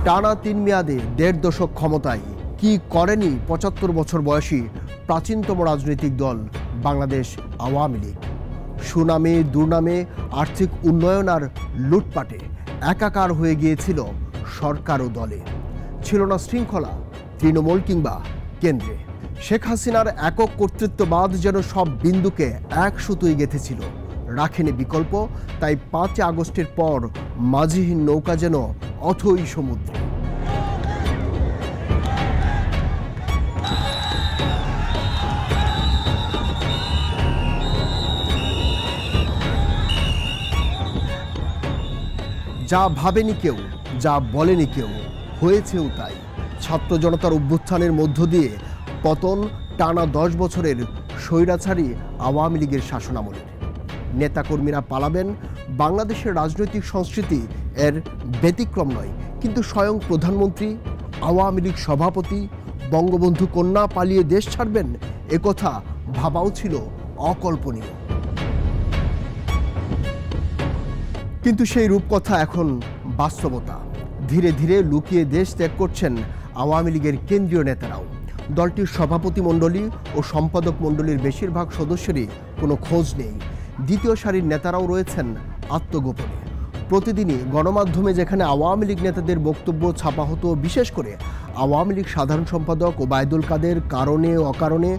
টানা ৩ মেয়াদে ১.৫ দশক ক্ষমতায় কি করেনি ৭৫ বছর বয়সী প্রাচীনতম রাজনৈতিক দল বাংলাদেশ আওয়ামী লীগ। সুনামে দুর্নামে আর্থিক উন্নয়ন আর লুটপাটে একাকার হয়ে গিয়েছিল সরকার ও দলে। ছিল না শৃঙ্খলা তৃণমূল কিংবা কেন্দ্রে। শেখ হাসিনার একক কর্তৃত্ববাদ যেন সব বিন্দুকে এক সুতোয় গেঁথেছিল, রাখেনি বিকল্প। তাই ৫ আগস্টের পর মাঝিহীন নৌকা যেন অথই সমুদ্রে। যা ভাবেনি কেউ, যা বলেনি কেউ, হয়েছেও তাই। ছাত্র জনতার অভ্যুত্থানের মধ্য দিয়ে পতন টানা ১০ বছরের স্বৈরাচারী আওয়ামী লীগের শাসনামলের। নেতাকর্মীরা পালাবেন, বাংলাদেশের রাজনৈতিক সংস্কৃতি এর ব্যতিক্রম নয়। কিন্তু স্বয়ং প্রধানমন্ত্রী, আওয়ামী লীগ সভাপতি, বঙ্গবন্ধু কন্যা পালিয়ে দেশ ছাড়বেন, একথা ভাবাও ছিল অকল্পনীয়। কিন্তু সেই রূপকথা এখন বাস্তবতা। ধীরে ধীরে লুকিয়ে দেশ ত্যাগ করছেন আওয়ামী লীগের কেন্দ্রীয় নেতারাও। দলটির সভাপতি মণ্ডলী ও সম্পাদক মণ্ডলীর বেশিরভাগ সদস্যেরই কোনো খোঁজ নেই। দ্বিতীয় সারির নেতারাও রয়েছেন আত্মগোপনে। প্রতিদিনই গণমাধ্যমে যেখানে আওয়ামী লীগ নেতাদের বক্তব্য ছাপা হতো, বিশেষ করে আওয়ামী লীগ সাধারণ সম্পাদক ওবায়দুল কাদের কারণে অকারণে,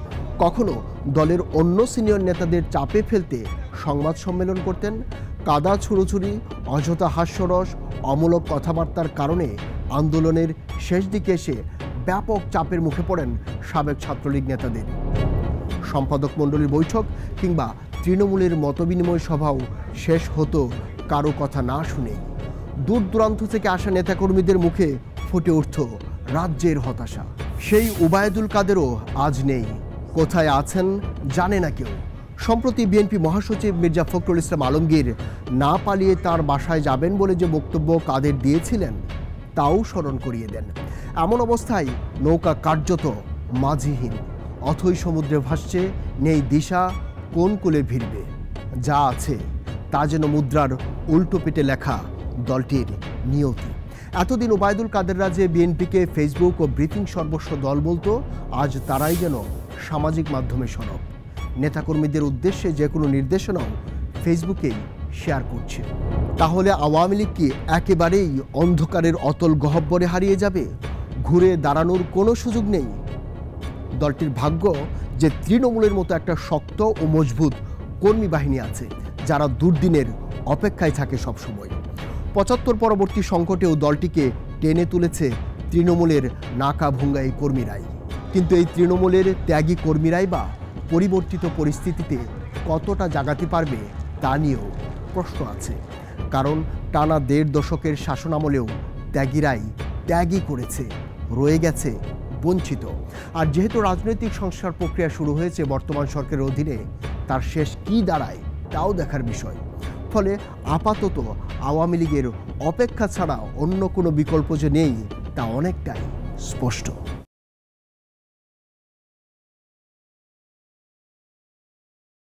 কখনো দলের অন্য সিনিয়র নেতাদের চাপে ফেলতে সংবাদ সম্মেলন করতেন। কাদা ছুড়োছুড়ি, অযথা হাস্যরস, অমূলক কথাবার্তার কারণে আন্দোলনের শেষ দিকে এসে ব্যাপক চাপের মুখে পড়েন সাবেক ছাত্রলীগ নেতাদের। সম্পাদক মণ্ডলীর বৈঠক কিংবা তৃণমূলের মতবিনিময় সভাও শেষ হতো কারো কথা না শুনেই। দূর দূরান্ত থেকে আসা নেতাকর্মীদের মুখে ফুটে উঠত রাজ্যের হতাশা। সেই ওবায়দুল কাদেরও আজ নেই। কোথায় আছেন জানে না কেউ। সম্প্রতি বিএনপি মহাসচিব মির্জা ফখরুল ইসলাম আলমগীর না পালিয়ে তার বাসায় যাবেন বলে যে বক্তব্য কাদের দিয়েছিলেন তাও স্মরণ করিয়ে দেন। এমন অবস্থায় নৌকা কার্যত মাঝিহীন, অথই সমুদ্রে ভাসছে, নেই দিশা কোন কূলে ভিড়বে। যা আছে তা যেন মুদ্রার উল্টো পিঠে লেখা দলটির নিয়তি। এতদিন ওবায়দুল কাদেররা যে বিএনপিকে ফেসবুক ও ব্রিফিং সর্বস্ব দল বলতো, আজ তারাই যেন সামাজিক মাধ্যমে সরব। নেতাকর্মীদের উদ্দেশ্যে যে কোনো নির্দেশনাও ফেসবুকেই শেয়ার করছে। তাহলে আওয়ামী লীগ কি একেবারেই অন্ধকারের অতল গহ্বরে হারিয়ে যাবে? ঘুরে দাঁড়ানোর কোনো সুযোগ নেই? দলটির ভাগ্য যে তৃণমূলের মতো একটা শক্ত ও মজবুত কর্মী বাহিনী আছে, যারা দুর্দিনের অপেক্ষায় থাকে সবসময়। ৭৫ পরবর্তী সংকটেও দলটিকে টেনে তুলেছে তৃণমূলের নাকাভুঙ্গা এই কর্মীরাই। কিন্তু এই তৃণমূলের ত্যাগী কর্মীরাই বা পরিবর্তিত পরিস্থিতিতে কতটা জাগাতে পারবে তা নিয়েও প্রশ্ন আছে। কারণ টানা ১.৫ দশকের শাসনামলেও ত্যাগীরাই ত্যাগই করেছে, রয়ে গেছে বঞ্চিত। আর যেহেতু রাজনৈতিক সংস্কার প্রক্রিয়া শুরু হয়েছে বর্তমান সরকারের অধীনে, তার শেষ কী দাঁড়ায় তাও দেখার বিষয়। ফলে আপাতত আওয়ামী লীগের অপেক্ষা ছাড়া অন্য কোনো বিকল্প যে নেই তা অনেকটাই স্পষ্ট।